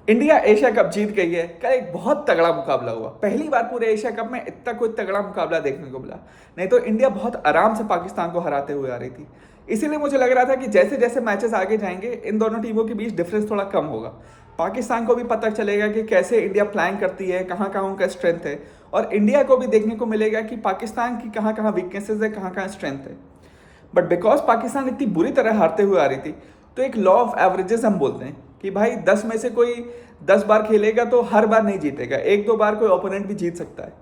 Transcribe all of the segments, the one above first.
India Asia cup जीत गई है। कल एक बहुत तगड़ा मुकाबला हुआ, पहली बार पूरे एशिया कप में इतना कोई तगड़ा मुकाबला देखने को मिला। नहीं तो इंडिया बहुत आराम से पाकिस्तान को हराते हुए आ रही थी। इसीलिए मुझे लग रहा था कि जैसे जैसे मैचेस आगे जाएंगे इन दोनों टीमों के बीच डिफरेंस थोड़ा कम होगा। पाकिस्तान को भी पता चलेगा कि कैसे इंडिया प्लान करती है, कहाँ कहाँ उनका स्ट्रेंथ है, और इंडिया को भी देखने को मिलेगा कि पाकिस्तान की कहाँ कहाँ वीकनेसेस है, कहाँ कहाँ स्ट्रेंथ है। बट बिकॉज पाकिस्तान इतनी बुरी तरह हारते हुए आ रही थी, तो एक लॉ ऑफ एवरेजेस हम बोलते हैं कि भाई 10 में से कोई 10 बार खेलेगा तो हर बार नहीं जीतेगा, एक दो बार कोई ओपोनेंट भी जीत सकता है।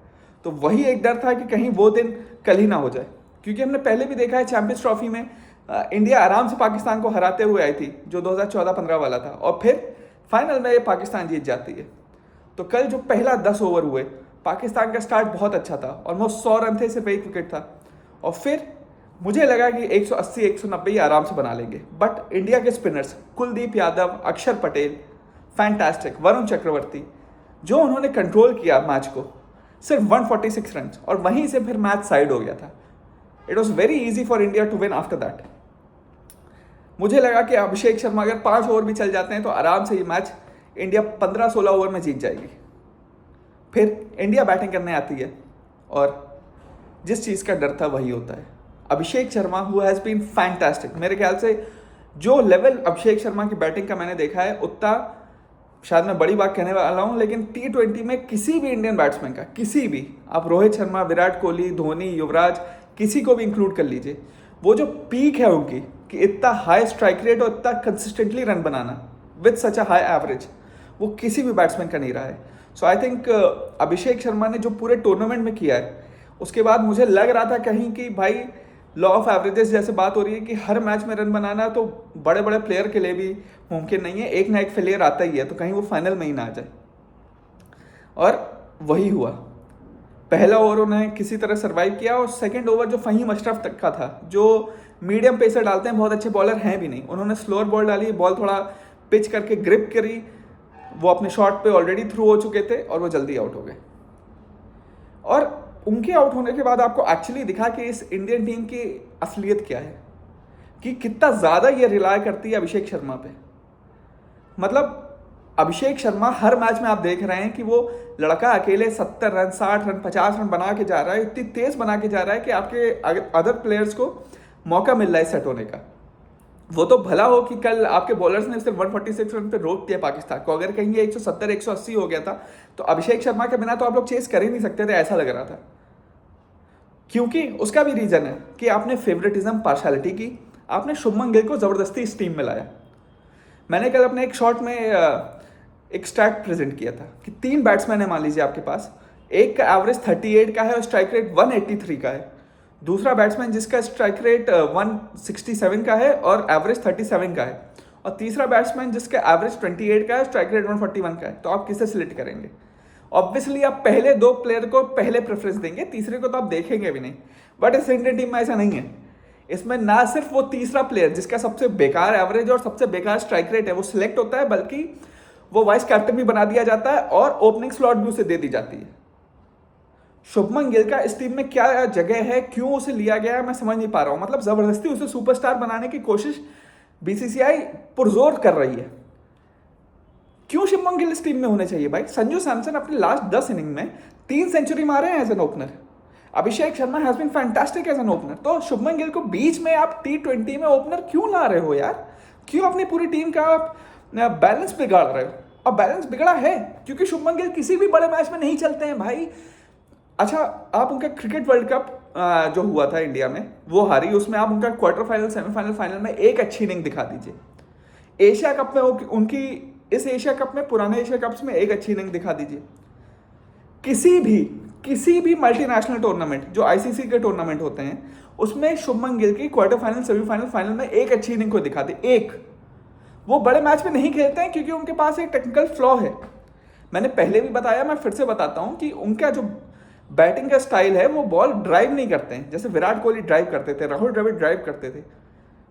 तो वही एक डर था कि कहीं वो दिन कल ही ना हो जाए, क्योंकि हमने पहले भी देखा है चैंपियंस ट्रॉफी में इंडिया आराम से पाकिस्तान को हराते हुए आई थी, जो 2014-15 वाला था, और फिर फाइनल में ये पाकिस्तान जीत जाती है। तो कल जो पहला 10 ओवर हुए, पाकिस्तान का स्टार्ट बहुत अच्छा था, ऑलमोस्ट 100 रन थे, सिर्फ एक विकेट था, और फिर मुझे लगा कि 180-190 ही आराम से बना लेंगे। बट इंडिया के स्पिनर्स कुलदीप यादव, अक्षर पटेल, फैंटास्टिक, वरुण चक्रवर्ती, जो उन्होंने कंट्रोल किया मैच को, सिर्फ 146 रन, और वहीं से फिर मैच साइड हो गया था। It was very easy for India to win after that. मुझे लगा कि अभिषेक शर्मा अगर 5 ओवर भी चल जाते हैं तो आराम से ये मैच इंडिया 15-16 ओवर में जीत जाएगी। फिर इंडिया बैटिंग करने आती है, और जिस चीज़ का डर था वही होता है। Abhishek Sharma who has been fantastic, मेरे ख्याल से जो लेवल अभिषेक शर्मा की बैटिंग का मैंने देखा है, उतना शायद मैं बड़ी बात कहने वाला हूँ, लेकिन T20 में किसी भी इंडियन बैट्समैन का, किसी भी, आप रोहित शर्मा, विराट कोहली, धोनी, युवराज, किसी को भी इंक्लूड कर लीजिए, वो जो पीक है उनकी कि इतना हाई स्ट्राइक रेट और इतना consistently run banana with such a high average, वो किसी भी बैट्समैन का नहीं रहा है। सो आई थिंक अभिषेक शर्मा ने जो पूरे टूर्नामेंट में किया है, उसके बाद मुझे लग रहा था कहीं कि भाई लॉ ऑफ एवरेजेस जैसे बात हो रही है कि हर मैच में रन बनाना तो बड़े बड़े प्लेयर के लिए भी मुमकिन नहीं है, एक ना एक फेलियर आता ही है, तो कहीं वो फाइनल में ही ना आ जाए। और वही हुआ। पहला ओवर उन्होंने किसी तरह सर्वाइव किया, और सेकंड ओवर जो फहीम अशरफ तक का था, जो मीडियम पेसर डालते हैं, बहुत अच्छे बॉलर हैं भी नहीं, उन्होंने स्लोअर बॉल डाली, बॉल थोड़ा पिच करके ग्रिप करी, वो अपने शॉट पे ऑलरेडी थ्रू हो चुके थे और वो जल्दी आउट हो गए। और उनके आउट होने के बाद आपको एक्चुअली दिखा कि इस इंडियन टीम की असलियत क्या है, कि कितना ज़्यादा ये रिलाय करती है अभिषेक शर्मा पे। मतलब अभिषेक शर्मा हर मैच में आप देख रहे हैं कि वो लड़का अकेले 70 रन, 60 रन, 50 रन बना के जा रहा है, इतनी तेज बना के जा रहा है कि आपके अदर प्लेयर्स को मौका मिल रहा है सेट होने का। वो तो भला हो कि कल आपके बॉलर्स ने सिर्फ 146 रन पे रोक दिया पाकिस्तान को, अगर कहीं 170-180 हो गया था तो अभिषेक शर्मा के बिना तो आप लोग चेस कर ही नहीं सकते थे, ऐसा लग रहा था। क्योंकि उसका भी रीजन है कि आपने फेवरेटिज्म, पार्शलिटी की, आपने शुभमन गिल को जबरदस्ती इस टीम में लाया। मैंने कल अपने एक शॉट में एक स्टैट प्रेजेंट किया था कि 3 बैट्समैन है मान लीजिए आपके पास, एक का एवरेज 38 का है और स्ट्राइक रेट 183 का है, दूसरा बैट्समैन जिसका स्ट्राइक रेट 167 का है और एवरेज 37 का है, और तीसरा बैट्समैन जिसका एवरेज 28 का है, स्ट्राइक रेट 141 का है। तो आप किसे सिलेक्ट करेंगे? ऑब्वियसली आप पहले 2 प्लेयर को पहले प्रेफरेंस देंगे, तीसरे को तो आप देखेंगे भी नहीं। बट इस इंडियन टीम में ऐसा नहीं है। इसमें ना सिर्फ वो तीसरा प्लेयर जिसका सबसे बेकार एवरेज और सबसे बेकार स्ट्राइक रेट है वो सिलेक्ट होता है, बल्कि वो वाइस कैप्टन भी बना दिया जाता है और ओपनिंग स्लॉट भी उसे दे दी जाती है। शुभमन गिल का इस टीम में क्या जगह है, क्यों उसे लिया गया है, मैं समझ नहीं पा रहा हूं। मतलब जबरदस्ती उसे सुपरस्टार बनाने की कोशिश बीसीसीआई पुरजोर कर रही है। क्यों शुभमन गिल इस टीम में होने चाहिए? भाई संजू सैमसन अपने लास्ट 10 इनिंग में 3 सेंचुरी मारे हैं as an opener. Abhishek Sharma has been fantastic as an opener. तो शुभमन गिल को बीच में आप T20 में ओपनर क्यों ला रहे हो यार? क्यों अपनी पूरी टीम का आप बैलेंस बिगाड़ रहे हो? और बैलेंस बिगड़ा है क्योंकि शुभमन गिल किसी भी बड़े मैच में नहीं चलते हैं भाई। अच्छा, आप उनका क्रिकेट वर्ल्ड कप जो हुआ था इंडिया में वो हारी, उसमें आप उनका क्वार्टर फाइनल, सेमीफाइनल, फाइनल में एक अच्छी इनिंग दिखा दीजिए। एशिया कप में उनकी इस एशिया कप में, पुराने एशिया कप्स में एक अच्छी इनिंग दिखा दीजिए। किसी भी मल्टीनेशनल टूर्नामेंट जो आईसीसी के टूर्नामेंट होते हैं उसमें शुभमन गिल की क्वार्टर फाइनल, सेमीफाइनल, फाइनल में एक अच्छी इनिंग को दिखा दे, एक। वो बड़े मैच में नहीं खेलते हैं क्योंकि उनके पास एक टेक्निकल फ्लॉ है। मैंने पहले भी बताया, मैं फिर से बताता हूं कि उनका जो बैटिंग का स्टाइल है वो बॉल ड्राइव नहीं करते हैं, जैसे विराट कोहली ड्राइव करते थे, राहुल द्रविड़ ड्राइव करते थे।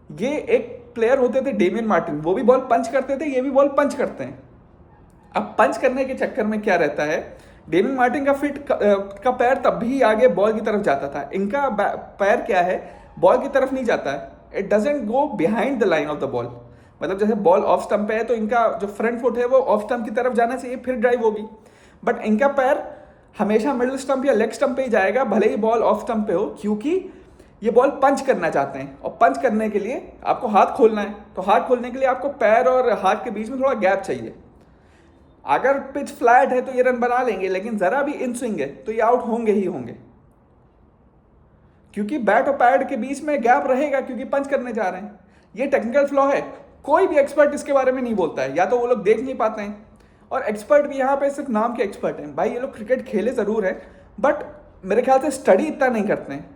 ये एक प्लेयर होते थे डेमियन मार्टिन, वो भी बॉल पंच करते थे, ये भी बॉल पंच करते हैं। अब पंच करने के चक्कर में क्या रहता है, डेमियन मार्टिन का पैर तब भी आगे बॉल की तरफ जाता था, इनका पैर क्या है, बॉल की तरफ नहीं जाता है। It doesn't go behind the line of the ball. मतलब जैसे बॉल ऑफ स्टंप पे है तो इनका जो फ्रंट फुट है वो ऑफ स्टंप की तरफ जाना चाहिए, फिर ड्राइव होगी। बट इनका पैर हमेशा मिडिल स्टंप या लेग स्टंप पे ही जाएगा, भले ही बॉल ऑफ स्टंप पे हो, क्योंकि ये बॉल पंच करना चाहते हैं और पंच करने के लिए आपको हाथ खोलना है। तो हाथ खोलने के लिए आपको पैर और हाथ के बीच में थोड़ा गैप चाहिए। अगर पिच फ्लैट है तो ये रन बना लेंगे, लेकिन जरा भी इन स्विंग है तो ये आउट होंगे ही होंगे, क्योंकि बैट और पैड के बीच में गैप रहेगा, क्योंकि पंच करने जा रहे हैं। ये टेक्निकल फ्लॉ है, कोई भी एक्सपर्ट इसके बारे में नहीं बोलता है, या तो वो लोग देख नहीं पाते हैं, और एक्सपर्ट भी यहाँ पे सिर्फ नाम के एक्सपर्ट हैं। भाई ये लोग क्रिकेट खेले ज़रूर है, बट मेरे ख्याल से स्टडी इतना नहीं करते हैं।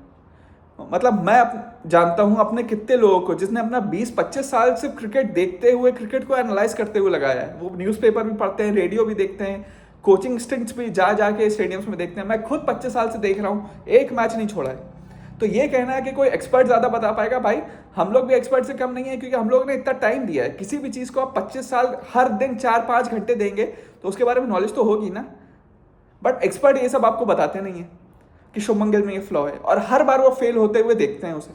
मतलब मैं जानता हूँ अपने कितने लोगों को जिसने अपना 20-25 साल सिर्फ क्रिकेट देखते हुए, क्रिकेट को एनालाइज करते हुए लगाया है। वो न्यूज़पेपर भी पढ़ते हैं, रेडियो भी देखते हैं, कोचिंग स्टिंट्स भी जा के स्टेडियम्स में देखते हैं। मैं खुद 25 साल से देख रहा हूँ, एक मैच नहीं छोड़ा है। तो ये कहना है कि कोई एक्सपर्ट ज़्यादा बता पाएगा, भाई हम लोग भी एक्सपर्ट से कम नहीं है, क्योंकि हम लोग ने इतना टाइम दिया है। किसी भी चीज़ को आप 25 साल हर दिन 4-5 घंटे देंगे तो उसके बारे में नॉलेज तो होगी ना। बट एक्सपर्ट ये सब आपको बताते नहीं है कि शुभमन गिल में ये फ्लॉ है, और हर बार वो फेल होते हुए देखते हैं उसे,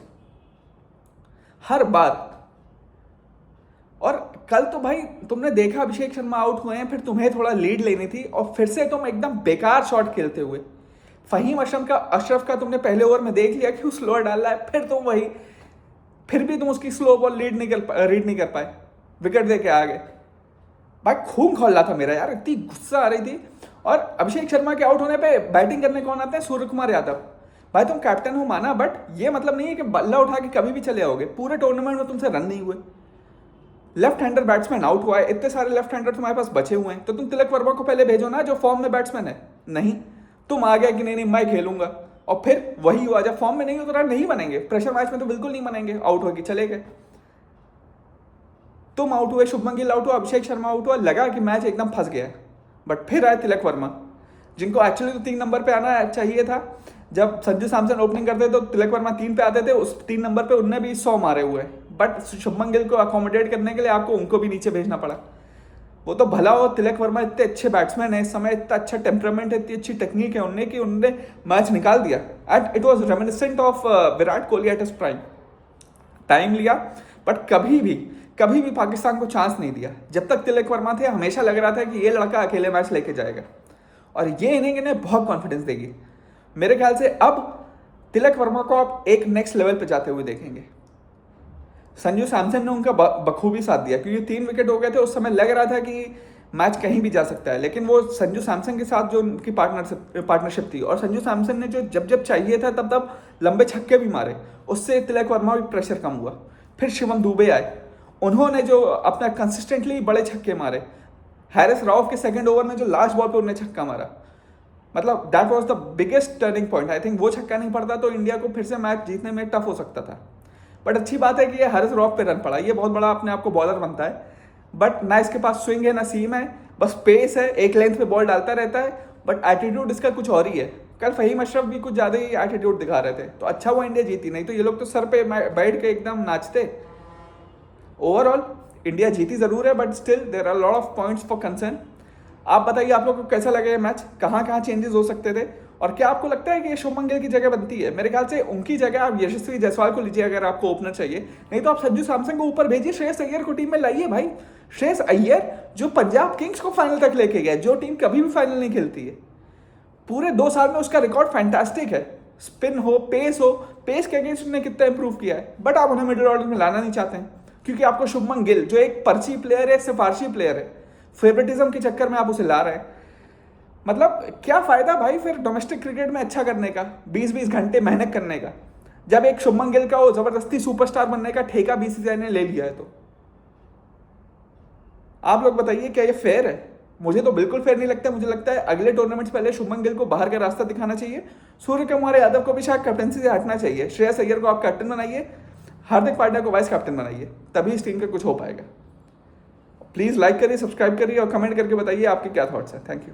हर बार। और कल तो भाई तुमने देखा अभिषेक शर्मा आउट हुए हैं, फिर तुम्हें थोड़ा लीड लेनी थी और फिर से तुम एकदम बेकार शॉट खेलते हुए, फहीम अशरफ का तुमने पहले ओवर में देख लिया कि वो स्लोअर डाल रहा है, फिर तुम वही, फिर भी तुम उसकी स्लो बॉल रीड नहीं कर पाए, विकेट दे के आ गए। भाई खून खोल रहा था मेरा यार, इतनी गुस्सा आ रही थी। और अभिषेक शर्मा के आउट होने पे बैटिंग करने कौन आते हैं? सूर्य कुमार यादव। भाई तुम कैप्टन हो माना, बट ये मतलब नहीं है कि बल्ला उठा के कभी भी चले आओगे। पूरे टूर्नामेंट में तुमसे रन नहीं हुए, लेफ्ट हैंडर बैट्समैन आउट हुआ है, इतने सारे लेफ्ट हैंडर तुम्हारे पास बचे हुए हैं, तो तुम तिलक वर्मा को पहले भेजो ना, जो फॉर्म में बैट्समैन है। नहीं, तुम आ गया कि नहीं मैं खेलूंगा, और फिर वही हुआ, जब फॉर्म में नहीं हो तो रन नहीं बनेंगे। प्रेशर मैच में तो बिल्कुल नहीं बनेंगे, आउट होगी चले गए। तुम आउट हुए, शुभमन गिल आउट हुआ, अभिषेक शर्मा आउट हुआ, लगा कि मैच एकदम फंस गया है। बट फिर आए तिलक वर्मा, जिनको एक्चुअली तो 3 नंबर पे आना चाहिए था। जब संजू सैमसन ओपनिंग करते तो तिलक वर्मा 3 पे आते थे, उस 3 नंबर पे उनने भी 100 मारे हुए, बट शुभमन गिल को अकोमोडेट करने के लिए आपको उनको भी नीचे भेजना पड़ा। वो तो भला हो, तिलक वर्मा इतने अच्छे बैट्समैन है, इस समय इतना अच्छा टेम्परामेंट है, इतनी अच्छी टेक्निक है उनने कि उनने मैच निकाल दिया। And it was reminiscent of Virat Kohli at his prime. Time लिया, बट कभी भी पाकिस्तान को चांस नहीं दिया। जब तक तिलक वर्मा थे हमेशा लग रहा था कि ये लड़का अकेले मैच लेके जाएगा, और ये इन्हें बहुत कॉन्फिडेंस देगी। मेरे ख्याल से अब तिलक वर्मा को आप एक नेक्स्ट लेवल पे जाते हुए देखेंगे। संजू सैमसन ने उनका बखूबी साथ दिया, क्योंकि 3 विकेट हो गए थे, उस समय लग रहा था कि मैच कहीं भी जा सकता है, लेकिन वो संजू सैमसन के साथ जो उनकी पार्टनरशिप थी, और संजू सैमसन ने जो जब चाहिए था तब लंबे छक्के भी मारे, उससे तिलक वर्मा भी प्रेशर कम हुआ। फिर शिवम दुबे आए, उन्होंने जो अपना कंसिस्टेंटली बड़े छक्के मारे। हैरिस राउफ के सेकंड ओवर में जो लास्ट बॉल पे उन्होंने छक्का मारा, मतलब that was the biggest turning point. I think वो छक्का नहीं पड़ता तो इंडिया को फिर से मैच जीतने में टफ हो सकता था। बट अच्छी बात है कि ये हैरिस राउफ पे रन पड़ा, ये बहुत बड़ा अपने आप को बॉलर बनता है। बट ना इसके पास स्विंग है ना सीम है, बस पेस है, एक लेंथ पे बॉल डालता रहता है, बट एटीट्यूड इसका कुछ और ही है। कल फहीम अशरफ भी कुछ ज़्यादा ही एटीट्यूड दिखा रहे थे, तो अच्छा वो इंडिया जीती, नहीं तो ये लोग तो सर पे बैठ के एकदम नाचते। ओवरऑल इंडिया जीती ज़रूर है, but still there are lot of points for concern. आप बताइए आप लोग को कैसा लगा ये मैच, कहाँ चेंजेस हो सकते थे, और क्या आपको लगता है कि ये शुभमन गिल की जगह बनती है? मेरे ख्याल से उनकी जगह आप यशस्वी जायसवाल को लीजिए अगर आपको ओपनर चाहिए, नहीं तो आप संजू सैमसन को ऊपर भेजिए, श्रेयस अय्यर को टीम में लाइए। भाई श्रेयस अय्यर जो पंजाब किंग्स को फाइनल तक लेके गया, जो टीम कभी भी फाइनल नहीं खेलती है, पूरे 2 साल में उसका रिकॉर्ड फैंटास्टिक है। स्पिन हो, पेस के अगेंस्ट उन्होंने कितना इंप्रूव किया है, बट आप उन्हें मिडिल ऑर्डर में लाना नहीं चाहते हैं, क्योंकि आपको शुभमन गिल जो एक पर्ची प्लेयर है, सिफारशी प्लेयर है, फेवरेटिज्म के चक्कर में आप उसे ला रहे हैं। मतलब क्या फायदा भाई फिर डोमेस्टिक क्रिकेट में अच्छा करने का, 20-20 घंटे मेहनत करने का, जब एक शुभमन गिल का वो जबरदस्ती सुपरस्टार बनने का ठेका बीसीसीआई ने ले लिया है। तो आप लोग बताइए क्या ये फेयर है? मुझे तो बिल्कुल फेयर नहीं लगता। मुझे लगता है अगले टूर्नामेंट्स पहले शुभमन गिल को बाहर का रास्ता दिखाना चाहिए, सूर्य कुमार यादव को भी शायद कैप्टनसी से हटना चाहिए, श्रेयस अय्यर को आप कैप्टन बनाइए, हार्दिक पांड्या को वाइस कैप्टन बनाइए, तभी इस टीम का कुछ हो पाएगा। प्लीज़ लाइक करिए, सब्सक्राइब करिए और कमेंट करके बताइए आपके क्या थॉट्स हैं। Thank you.